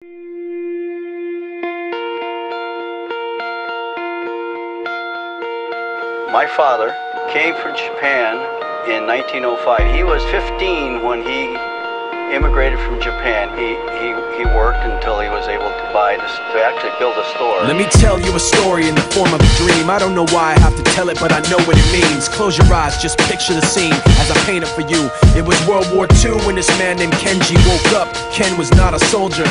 My father came from Japan in 1905. He was 15 when he immigrated from Japan. He worked until he was able to actually build a store. Let me tell you a story in the form of a dream. I don't know why I have to tell it, but I know what it means. Close your eyes, just picture the scene as I paint it for you. It was World War II when this man named Kenji woke up. Ken was not a soldier.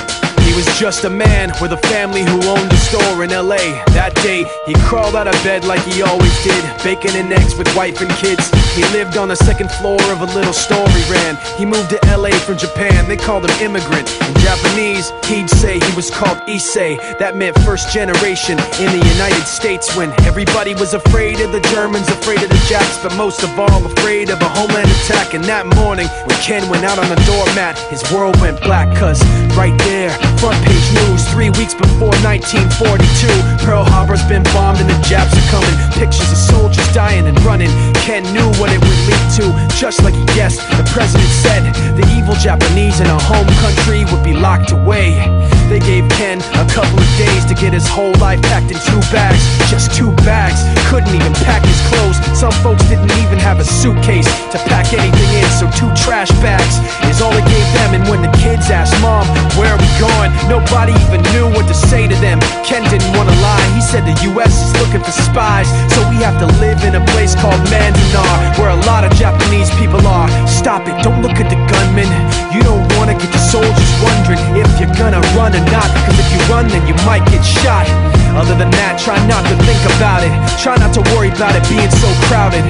He was just a man with a family who owned a store in LA. That day, he crawled out of bed like he always did, bacon and eggs with wife and kids. He lived on the second floor of a little store he ran. He moved to LA from Japan, they called him immigrant. In Japanese, he'd say he was called Issei. That meant first generation in the United States, when everybody was afraid of the Germans, afraid of the Japs, but most of all afraid of a homeland attack. And that morning, when Ken went out on the doormat, his world went black, cause right there, front page news, 3 weeks before 1942, Pearl Harbor's been bombed and the Japs are coming. Pictures of soldiers dying and running. Ken knew what it would lead to, just like he guessed. The president said the evil Japanese in our home country would be locked away. They gave Ken a couple of days to get his whole life packed in 2 bags. Just 2 bags, couldn't even pack his clothes. Some folks didn't even have a suitcase to pack anything in, so 2 trash bags is all they gave them. And when the kids asked, "Mom, where are we going?" nobody even knew what to say to them. Ken didn't want to lie, he said the US is looking for spies, so we have to live in a place called Manzanar, where a lot of Japanese people are. Stop it, don't look at the gunmen. You don't want to get the soldiers wondering if you're gonna run or not, cause if you run then you might get shot. Other than that, try not to think about it. Try not to worry about it being so crowded,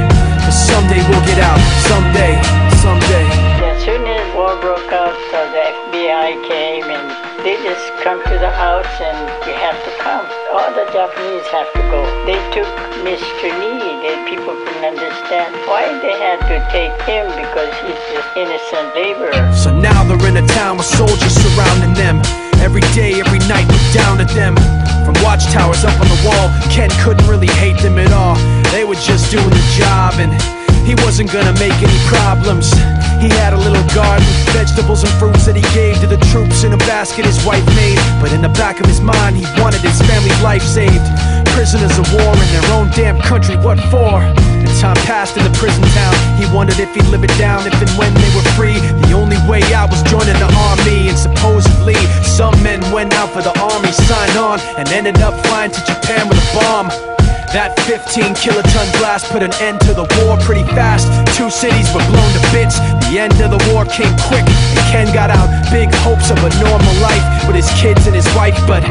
cause someday we'll get out. Someday, someday. As soon as war broke out, so the FBI came and they just come to the house and you have to come. All the Japanese have to go. They took Mr. Need and people couldn't understand why they had to take him, because he's just innocent laborer. So now they're in a town with soldiers surrounding them. Every day, every night, look down at them. From watchtowers up on the wall, Ken couldn't really hate them at all. They were just doing the job and he wasn't gonna make any problems. He had a little garden, vegetables and fruits that he gave to the troops in a basket his wife made. But in the back of his mind, he wanted his family's life saved. Prisoners of war in their own damn country, what for? And time passed in the prison town. He wondered if he'd live it down if and when they were free. The only way out was joining the army, and supposedly some men went out for the army, signed on, and ended up flying to Japan with a bomb. That 15-kiloton blast put an end to the war pretty fast. 2 cities were blown to bits. The end of the war came quick, and Ken got out. Big hopes of a normal life with his kids and his wife, but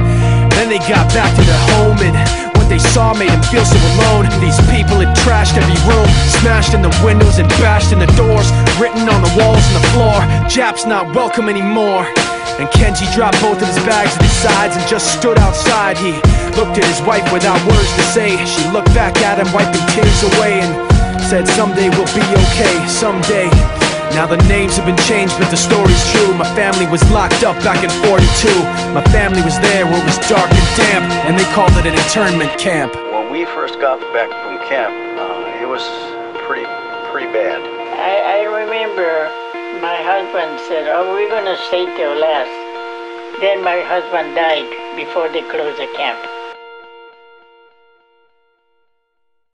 then they got back to their home, and what they saw made him feel so alone. These people had trashed every room, smashed in the windows and bashed in the doors, written on the walls and the floor, "Japs not welcome anymore." And Kenji dropped both of his bags at his sides and just stood outside. He looked at his wife without words to say. She looked back at him, wiping tears away, and said, "Someday we'll be okay, someday." Now the names have been changed, but the story's true. My family was locked up back in '42. My family was there where it was dark and damp, and they called it an internment camp. When we first got back from camp, it was pretty bad. I remember my husband said, "Oh, we're gonna stay till last." Then my husband died before they closed the camp.